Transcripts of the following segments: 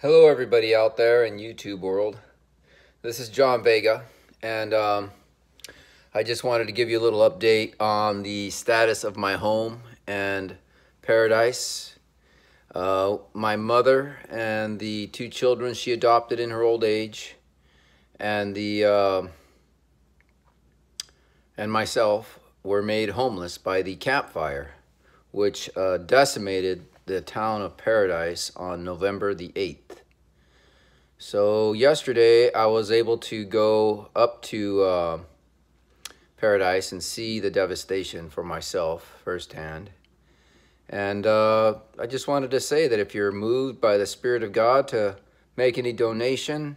Hello everybody out there in YouTube world. This is John Vega, and I just wanted to give you a little update on the status of my home and paradise. My mother and the two children she adopted in her old age, and myself were made homeless by the Campfire, which decimated the town of Paradise on November the 8th. So yesterday I was able to go up to Paradise and see the devastation for myself firsthand. And I just wanted to say that if you're moved by the Spirit of God to make any donation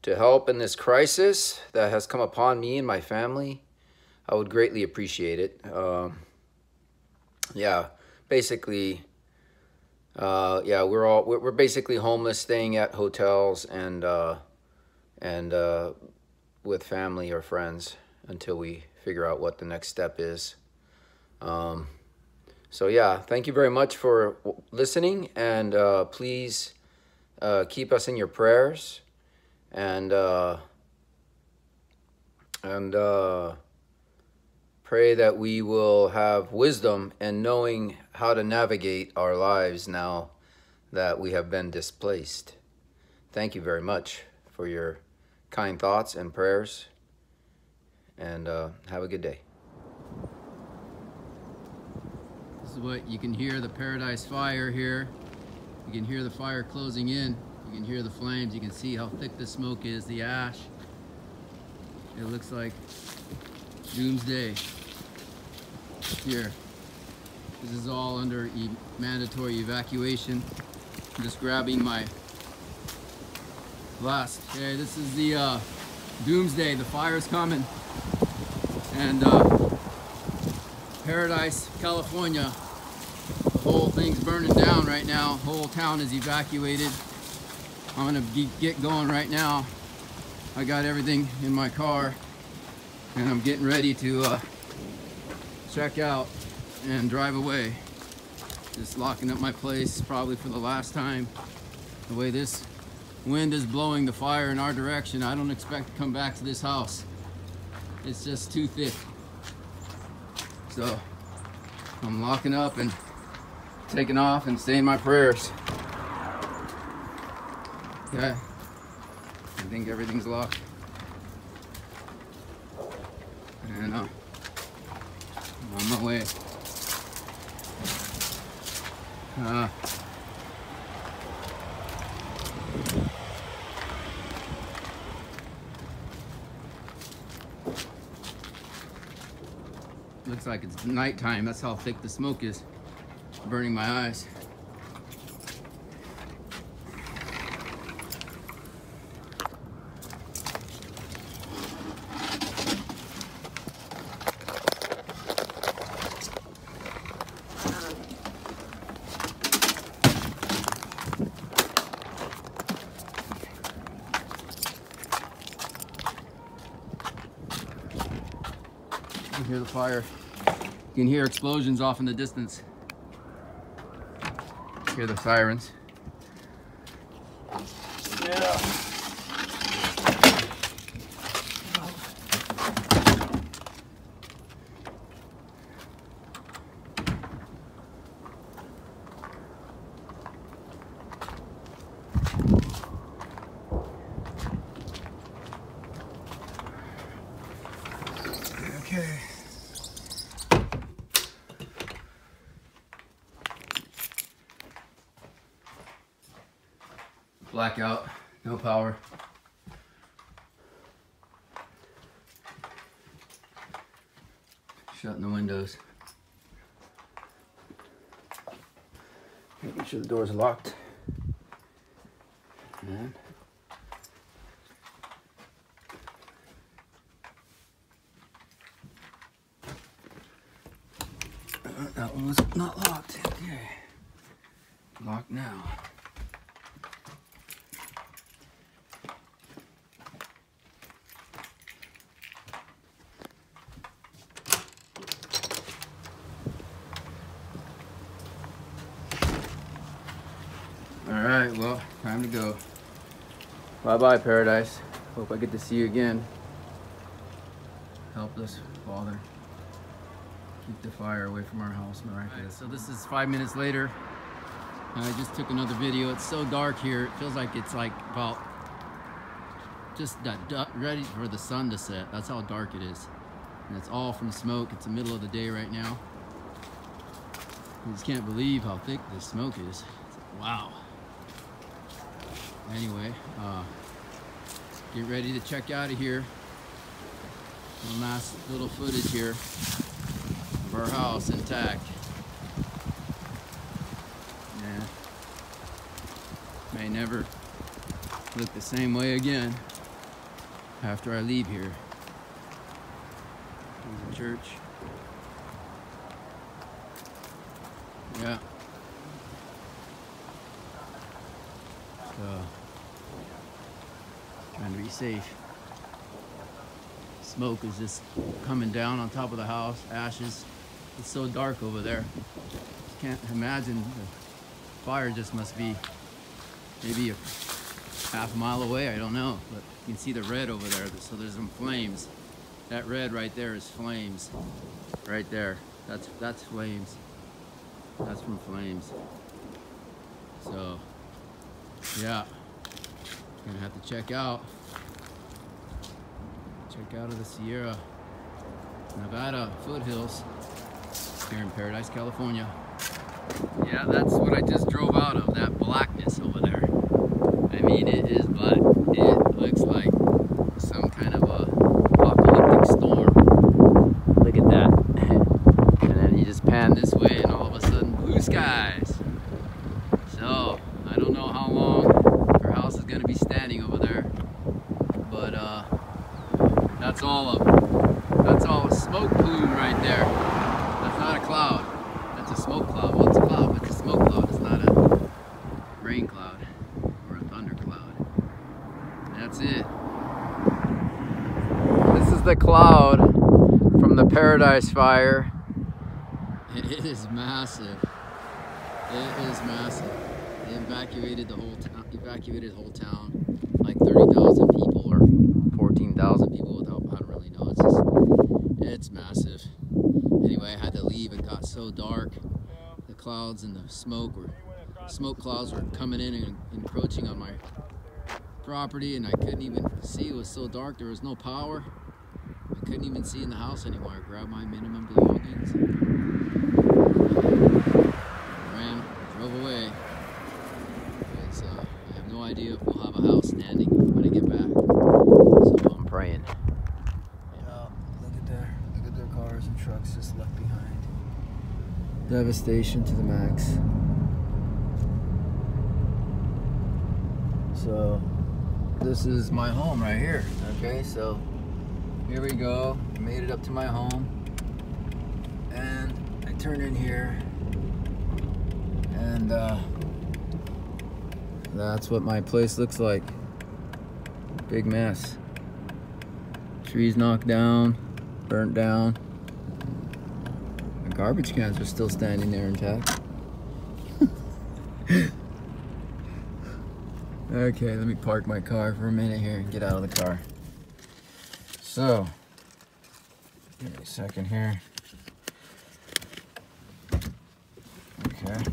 to help in this crisis that has come upon me and my family, I would greatly appreciate it. Basically, we're basically homeless, staying at hotels and with family or friends until we figure out what the next step is. So yeah, thank you very much for listening, and please keep us in your prayers, and pray that we will have wisdom in knowing how to navigate our lives now that we have been displaced. Thank you very much for your kind thoughts and prayers, and have a good day. This is what you can hear, the Paradise fire here. You can hear the fire closing in. You can hear the flames. You can see how thick the smoke is, the ash. It looks like doomsday here. This is all under mandatory evacuation. I'm just grabbing my last. Okay, this is the doomsday. The fire's coming. And Paradise, California, the whole thing's burning down right now. The whole town is evacuated. I'm gonna get going right now. I got everything in my car, and I'm getting ready to check out and drive away. Just locking up my place probably for the last time. The way this wind is blowing the fire in our direction, I don't expect to come back to this house. It's just too thick. So I'm locking up and taking off and saying my prayers. Okay, I think everything's locked. And I'm on my way. Looks like it's nighttime. That's how thick the smoke is, burning my eyes. You can hear the fire. You can hear explosions off in the distance. Hear the sirens. Yeah. Okay. Blackout, no power. Shutting the windows. Making sure the doors are locked. And that one was not locked. Okay. Locked now. All All right, well, time to go. Bye-bye, paradise. Hope I get to see you again. Help us, Father. Keep the fire away from our house, miraculous. Right, so this is 5 minutes later. I just took another video. It's so dark here. It feels like it's like about just ready for the sun to set. That's how dark it is. And it's all from smoke. It's the middle of the day right now. I just can't believe how thick this smoke is. It's like, wow. Anyway, get ready to check out of here. One last little footage here of our house intact. Yeah. May never look the same way again after I leave here. There's a church. Yeah. So, trying to be safe. Smoke is just coming down on top of the house, ashes. It's so dark over there. Can't imagine. The fire just must be maybe a half mile away, I don't know. But you can see the red over there, so there's some flames. That red right there is flames. Right there, that's flames. That's from flames. So, yeah, gonna have to check out of the Sierra Nevada foothills here in Paradise, California. Yeah, that's what I just drove out of, that blackness over there. I mean, it is black. It looks like some kind of a apocalyptic storm. Look at that. And then you just pan this way and all of a sudden blue skies. So I don't know how long our house is going to be standing over there, but that's all a smoke plume right there. That's not a cloud. That's a smoke cloud. Well, it's a cloud, but it's a smoke cloud. It's not a rain cloud or a thunder cloud. That's it. This is the cloud from the Paradise Fire. It is massive. It is massive. They evacuated the whole town. Evacuated the whole town. Like 30,000 people or 14,000 people. I don't really know. It's massive. Anyway, I had to leave. It got so dark. The clouds and the smoke clouds were coming in and encroaching on my property, and I couldn't even see. It was so dark. There was no power. I couldn't even see in the house anymore. I grabbed my minimum belongings, drove away. Because I have no idea if we'll have a house standing when I get back. So I'm praying. Yeah, look at their cars and trucks just left behind. Devastation to the max. So this is my home right here. Okay, so here we go. I made it up to my home, and I turn in here, and that's what my place looks like. Big mess. Trees knocked down, burnt down. The garbage cans are still standing there intact. Okay, let me park my car for a minute here and get out of the car. So, give me a second here. Okay.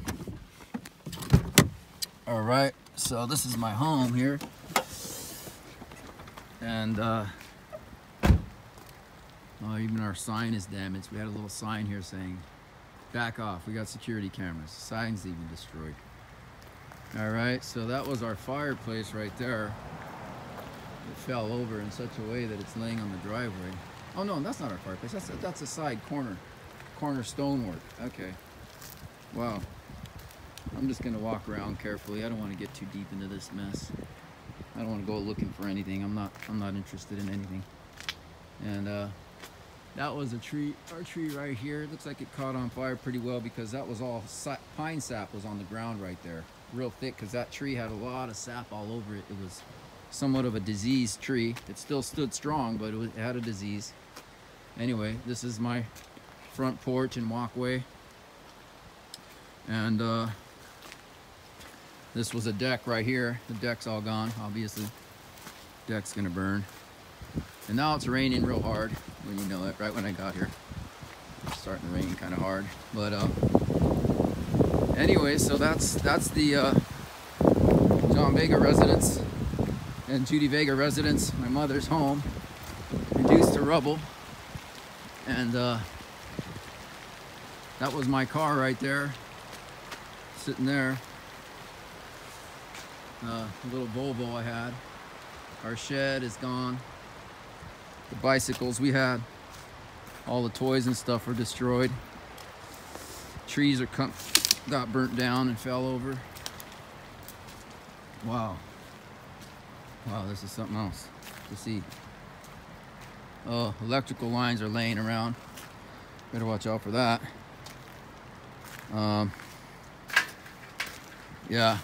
All right, so this is my home here. And, even our sign is damaged. We had a little sign here saying, back off, we got security cameras. The sign's even destroyed. All right, so that was our fireplace right there. It fell over in such a way that it's laying on the driveway. Oh no, that's not our fireplace. That's a side corner stonework. Okay. Wow. I'm just gonna walk around carefully. I don't want to get too deep into this mess. I don't want to go looking for anything. I'm not interested in anything. And that was a tree. Our tree right here. It looks like it caught on fire pretty well because that was all pine sap was on the ground right there, real thick. Because that tree had a lot of sap all over it. It was somewhat of a diseased tree. It still stood strong, but it had a disease. Anyway, this is my front porch and walkway. And This was a deck right here. The deck's all gone, obviously. Deck's gonna burn. And now it's raining real hard, when you know it, right when I got here. It's starting to rain kind of hard. But anyway, so that's the John Vega residence and Judy Vega residence, my mother's home, reduced to rubble. And that was my car right there, sitting there. A little Volvo I had. Our shed is gone. The bicycles we had, all the toys and stuff were destroyed. Trees got burnt down and fell over. Wow. Wow, this is something else to see. Oh, electrical lines are laying around. Better watch out for that. Yeah.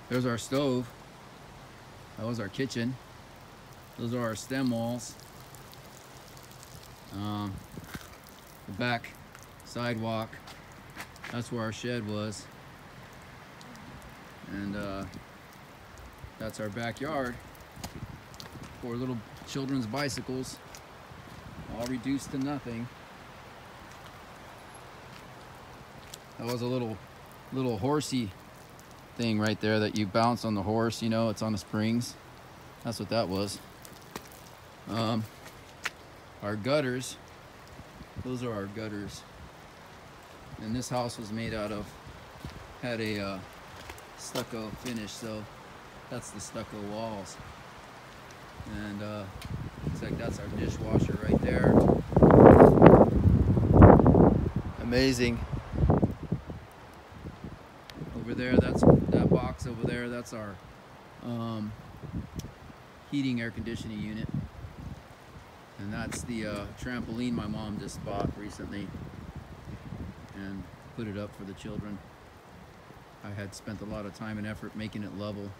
There's our stove. That was our kitchen. Those are our stem walls. The back sidewalk. That's where our shed was. And that's our backyard. 4 little children's bicycles, all reduced to nothing. That was a little horsey thing right there that you bounce on the horse, you know, it's on the springs. That's what that was. Our gutters, those are our gutters. And this house was made out of, had a stucco finish, so that's the stucco walls. And looks like that's our dishwasher right there. Amazing. Over there, that's that box over there, that's our heating air conditioning unit. And that's the trampoline my mom just bought recently and put it up for the children. I had spent a lot of time and effort making it level.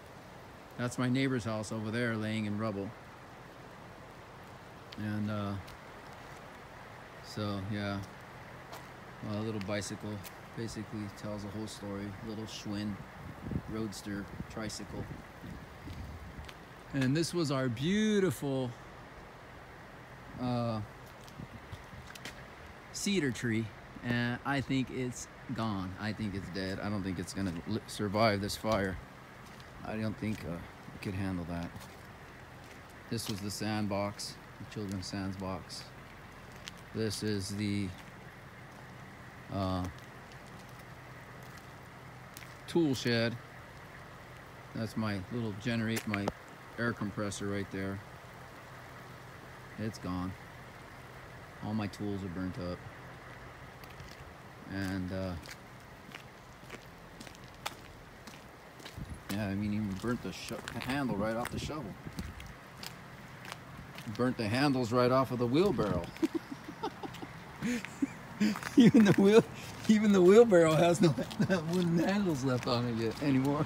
That's my neighbor's house over there, laying in rubble. And so yeah, a little bicycle basically tells the whole story. Little Schwinn roadster tricycle. And this was our beautiful cedar tree, and I think it's gone. I think it's dead. I don't think it's gonna survive this fire. I don't think it could handle that. This was the sandbox, the children's sandbox. This is the tool shed. That's my little my air compressor right there. It's gone. All my tools are burnt up. And yeah, I mean, even burnt the handle right off the shovel. Burnt the handles right off of the wheelbarrow. Even the wheelbarrow has no wooden handles left on it yet anymore.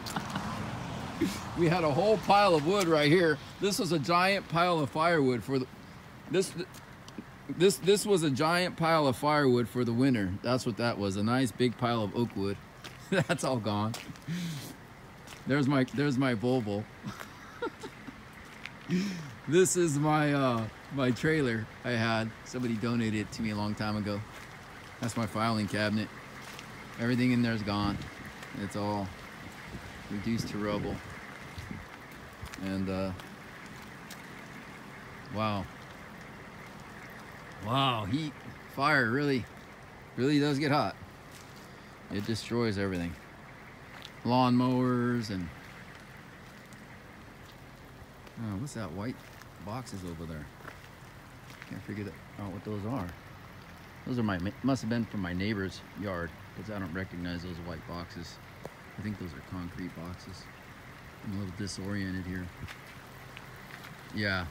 We had a whole pile of wood right here. This was a giant pile of firewood for the this was a giant pile of firewood for the winter. That's what that was. A nice big pile of oak wood. That's all gone. There's my Volvo. This is my my trailer I had. Somebody donated it to me a long time ago. That's my filing cabinet. Everything in there's gone. It's all reduced to rubble. And wow. Wow, heat, fire really does get hot. It destroys everything. Lawn mowers and oh, what's that white boxes over there? Can't figure out what those are. Those are must have been from my neighbor's yard, because I don't recognize those white boxes. I think those are concrete boxes. I'm a little disoriented here. Yeah.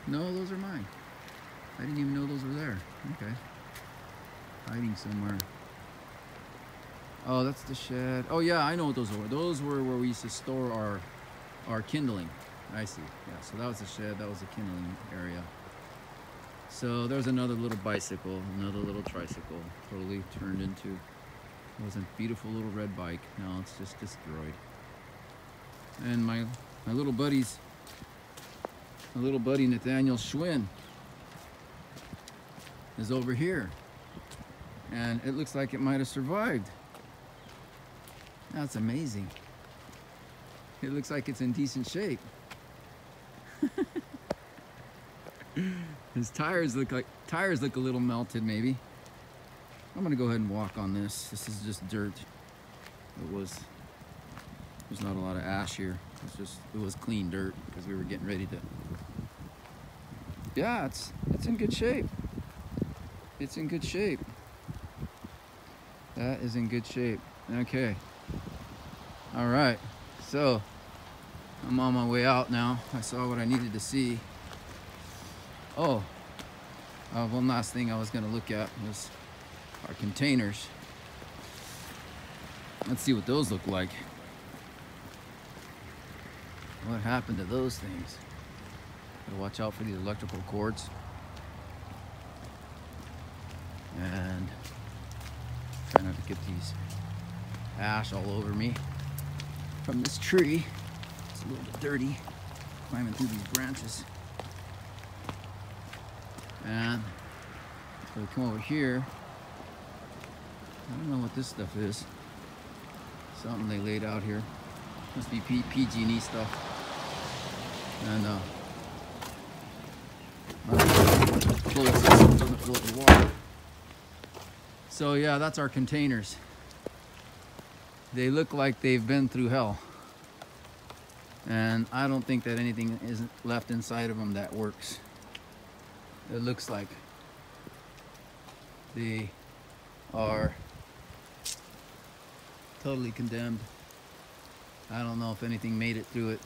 No, those are mine. I didn't even know those were there. Okay. Hiding somewhere. Oh, that's the shed. Oh yeah, I know what those were. Those were where we used to store our kindling. I see. Yeah, so that was the shed. That was the kindling area. So there's another little bicycle, another little tricycle, totally turned into, it was a beautiful little red bike. Now it's just destroyed. And my little buddy Nathaniel Schwinn is over here. And it looks like it might have survived. That's amazing. It looks like it's in decent shape. His tires look a little melted maybe. I'm gonna go ahead and walk on this. This is just dirt. There's not a lot of ash here. It was clean dirt because we were getting ready to. Yeah, it's in good shape. It's in good shape. That is in good shape. Okay. All right. So I'm on my way out now. I saw what I needed to see. Oh, one last thing I was going to look at was our containers. Let's see what those look like. What happened to those things? Gotta watch out for these electrical cords. And try not to get these ash all over me from this tree. It's a little bit dirty, climbing through these branches. And so we come over here. I don't know what this stuff is. Something they laid out here. Must be PG&E stuff. And close this so it doesn't fill up with water. So yeah, that's our containers. They look like they've been through hell. And I don't think that anything is left inside of them that works. It looks like they are totally condemned. I don't know if anything made it through it.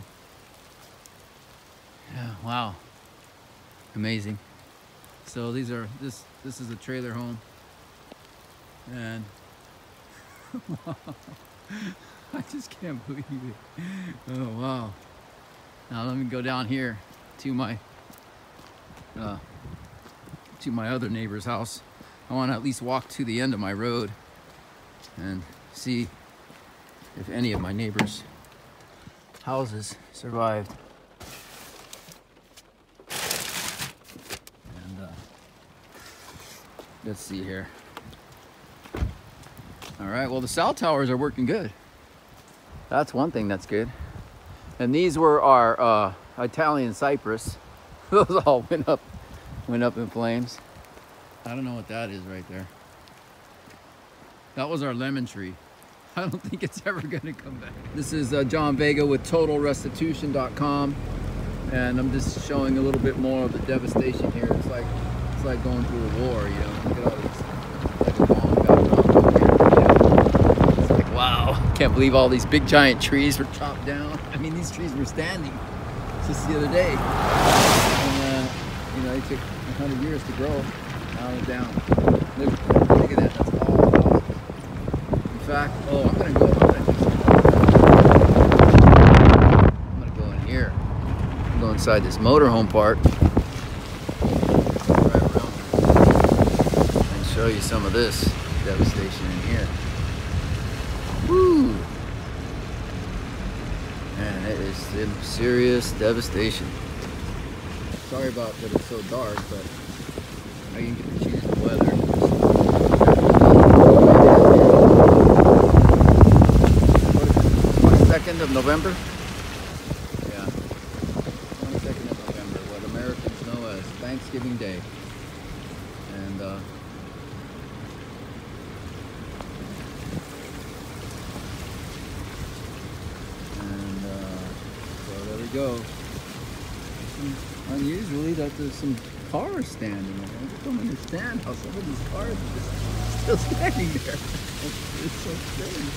Yeah, wow. Amazing. So this is a trailer home. And I just can't believe it. Oh wow. Now let me go down here to my other neighbor's house. I want to at least walk to the end of my road and see if any of my neighbors' houses survived. And let's see here. All right, well the cell towers are working good. That's one thing that's good. And these were our Italian cypress. Those all went up in flames. I don't know what that is right there. That was our lemon tree. I don't think it's ever gonna come back. This is John Vega with TotalRestitution.com, and I'm just showing a little bit more of the devastation here. It's like going through a war, you know. Look at all these, like a bomb background over here. Yeah. It's like, wow, can't believe all these big giant trees were chopped down. I mean, these trees were standing just the other day, and you know, they took 100 years to grow. Now they're down. Look at that. That's all houses. In fact, oh, I'm gonna go in here. I'm go inside this motorhome park. Right around and show you some of this devastation in here. Woo! Man, it is some serious devastation. Sorry about that it's so dark, but I didn't get to choose the weather. 22nd of November? Yeah. 22nd of November, what Americans know as Thanksgiving Day. And so there we go. Unusually that there's some cars standing there. I just don't understand how some of these cars are just still standing there. It's so strange.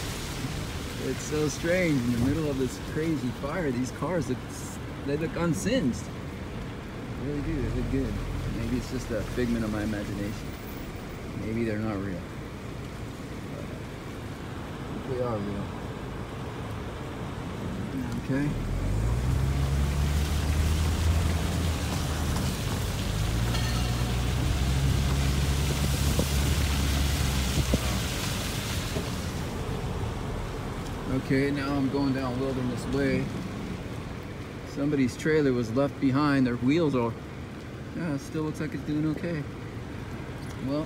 It's so strange. In the middle of this crazy fire, these cars look unsinged. They really do. They look good. Maybe it's just a figment of my imagination. Maybe they're not real. But they are real. Okay. Okay, now I'm going down Wilderness Way. Somebody's trailer was left behind. Their wheels are, yeah, it still looks like it's doing okay. Well,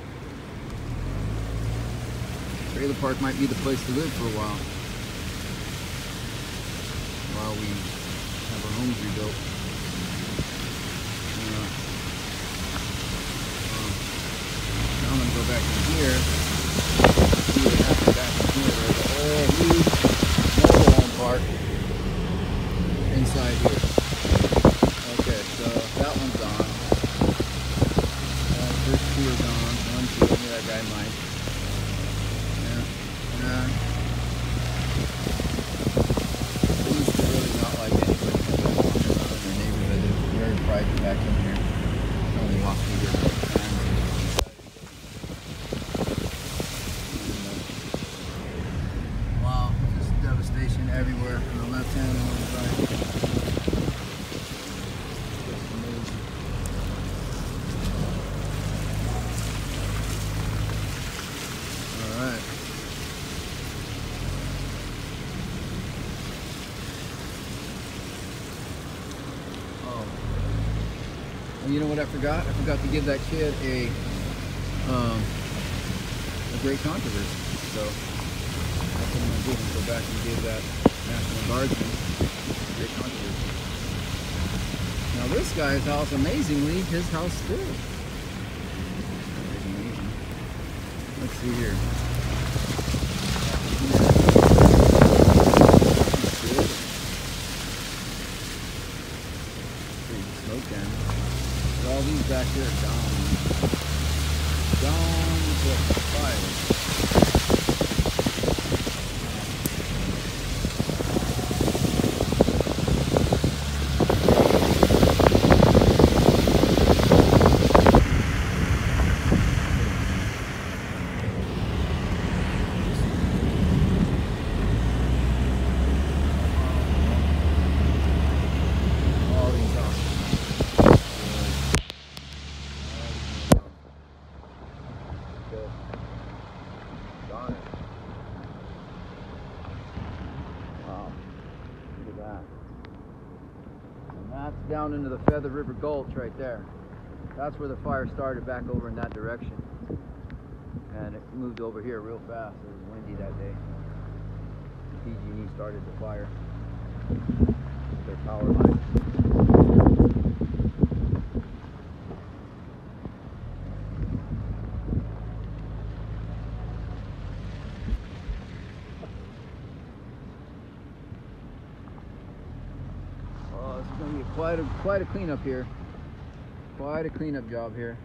trailer park might be the place to live for a while we have our homes rebuilt. Now I'm going to go back in here. See what happens back in here. There's a whole huge mobile home park inside here. Okay, so that one's on. First two are gone. One, two, maybe that guy might. Yeah. I used to really not like anybody to go in their neighborhood. It's very private back in here. I only walk through here a couple times. Wow, just devastation everywhere on the left hand and on the right. Alright. Oh. And you know what I forgot? I forgot to give that kid a great controversy. So that's what I'm going to do. I'm going to go back and give that National Guardsman a great controversy. Now this guy's house, amazingly, his house stood. Amazing. Let's see here. All these back here are gone. Gone with fire. Wow, look at that. And that's down into the Feather River Gulch right there. That's where the fire started, back over in that direction. And it moved over here real fast. It was windy that day. PG&E started the fire. Their power line. It's going to be quite a cleanup here. Quite a cleanup job here.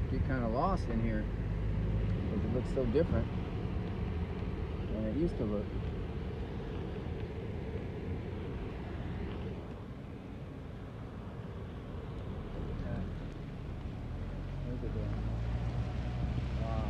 Get kind of lost in here because it looks so different than it used to look. Look at that. Wow.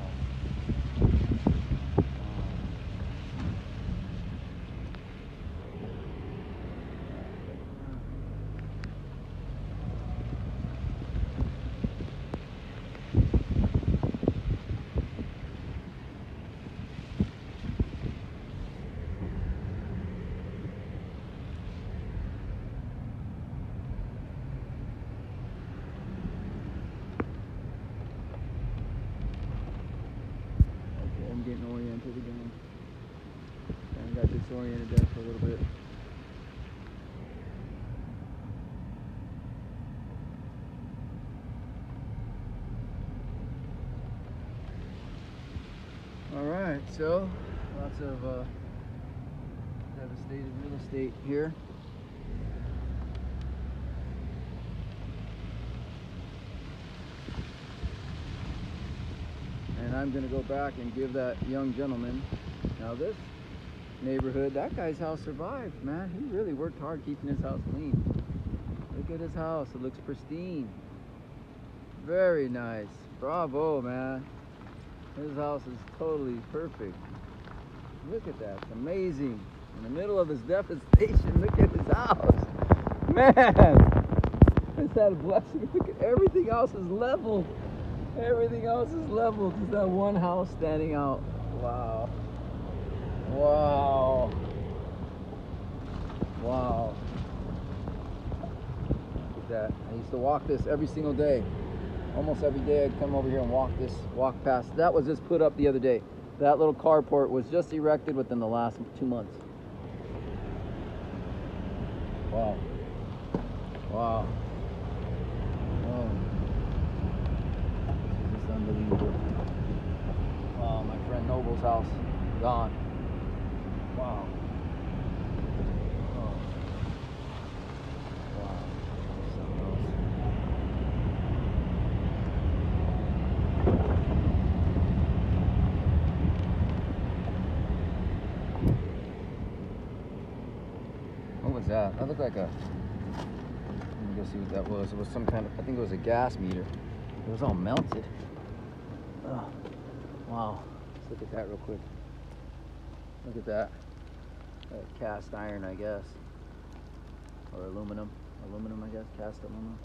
I'm getting oriented again. I got disoriented there for a little bit. Alright, so lots of devastated real estate here. And I'm going to go back and give that young gentleman, now this neighborhood, that guy's house survived, man. He really worked hard keeping his house clean. Look at his house, it looks pristine. Very nice. Bravo, man. His house is totally perfect. Look at that, it's amazing. In the middle of his devastation, look at his house. Man, is that a blessing? Look at everything else is level. Everything else is level. Just that one house standing out. Wow. Wow. Wow. Look at that. I used to walk this every single day. Almost every day I'd come over here and walk past. That was just put up the other day. That little carport was just erected within the last 2 months. Wow. Wow. Oh. This is just unbelievable. Wow, my friend Noble's house, gone. Wow. Oh. Wow. Something else. What was that? That looked like a... Let me go see what that was. It was some kind of... I think it was a gas meter. It was all melted. Oh, wow. Let's look at that real quick. Look at that. Cast iron, I guess. Or aluminum. Aluminum, I guess. Cast aluminum.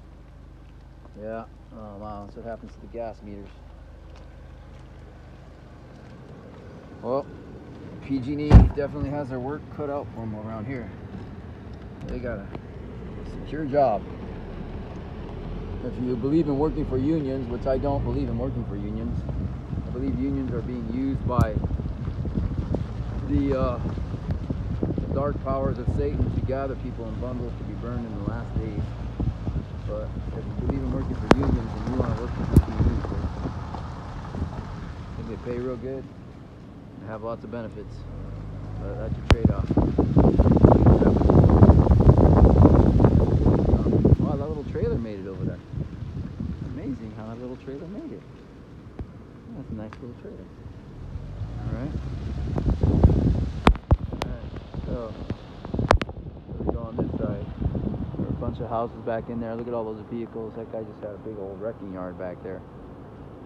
Yeah. Oh, wow. That's what happens to the gas meters. Well, PG&E definitely has their work cut out for them around here. They got a secure job. If you believe in working for unions, which I don't believe in working for unions, I believe unions are being used by the dark powers of Satan to gather people in bundles to be burned in the last days. But if you believe in working for unions and you want to work for PG&E, I think they pay real good and have lots of benefits. But that's your trade-off. Wow, that little trailer made it over there. Amazing how that little trailer made it. That's a nice little trailer. Alright. Alright, so we go on this side. There are a bunch of houses back in there. Look at all those vehicles. That guy just had a big old wrecking yard back there.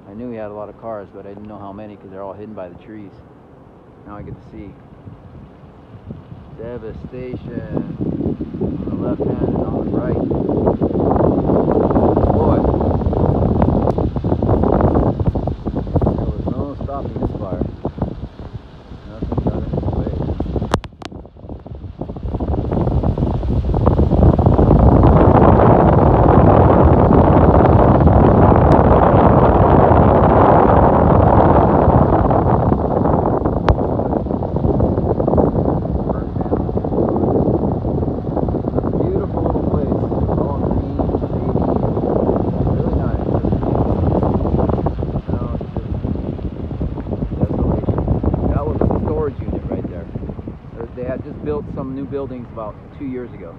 I knew he had a lot of cars, but I didn't know how many because they're all hidden by the trees. Now I get to see. Devastation on the left hand and on the right. Boy, there was no stopping this fire. Nothing got in its way. They had just built some new buildings about 2 years ago.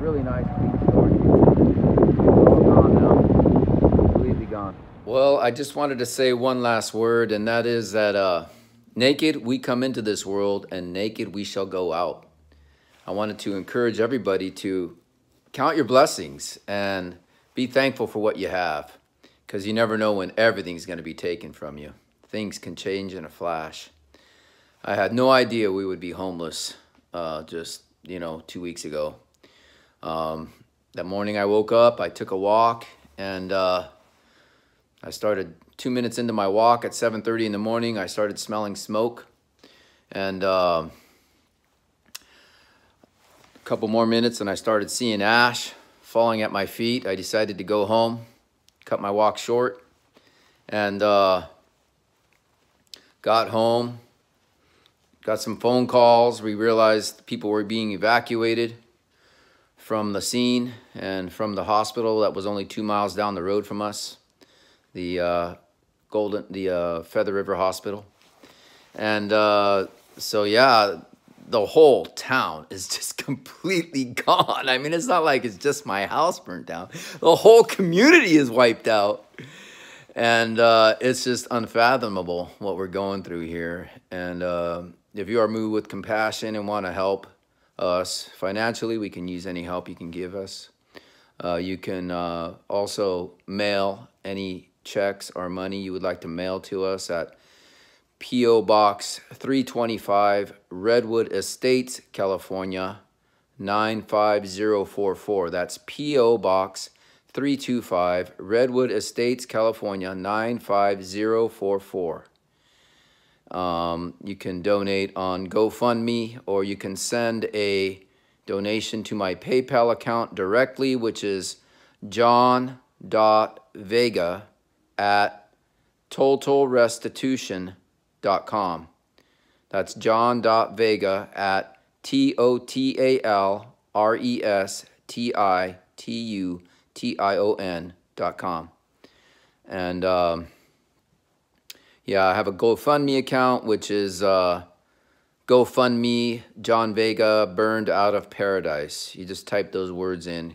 Really nice, clean storage unit. All gone now. Completely gone. Well, I just wanted to say one last word, and that is that naked we come into this world, and naked we shall go out. I wanted to encourage everybody to count your blessings and be thankful for what you have, because you never know when everything's going to be taken from you. Things can change in a flash. I had no idea we would be homeless just, 2 weeks ago. That morning I woke up, I took a walk, and I started 2 minutes into my walk at 7:30 in the morning. I started smelling smoke, and a couple more minutes and I started seeing ash falling at my feet. I decided to go home, cut my walk short, and got home. Got some phone calls. We realized people were being evacuated from the scene and from the hospital that was only 2 miles down the road from us, the Feather River Hospital. And so, yeah, the whole town is just completely gone. I mean, it's not like it's just my house burnt down. The whole community is wiped out. And it's just unfathomable what we're going through here. And if you are moved with compassion and want to help us financially, we can use any help you can give us. You can also mail any checks or money you would like to mail to us at P.O. Box 325, Redwood Estates, California, 95044. That's P.O. Box 325, Redwood Estates, California, 95044. You can donate on GoFundMe, or you can send a donation to my PayPal account directly, which is john.vega@totalrestitution.com. That's john.vega@totalrestitution.com. And yeah, I have a GoFundMe account, which is GoFundMe John Vega Burned Out of Paradise. You just type those words in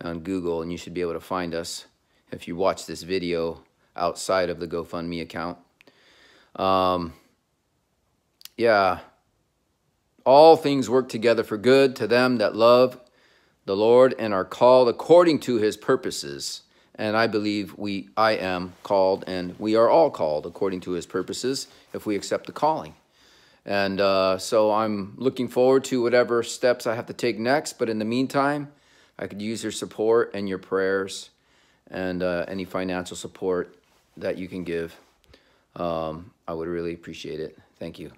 on Google and you should be able to find us if you watch this video outside of the GoFundMe account. Yeah, all things work together for good to them that love the Lord and are called according to his purposes. And I believe I am called, and we are all called according to his purposes if we accept the calling. And so I'm looking forward to whatever steps I have to take next. But in the meantime, I could use your support and your prayers and any financial support that you can give. I would really appreciate it. Thank you.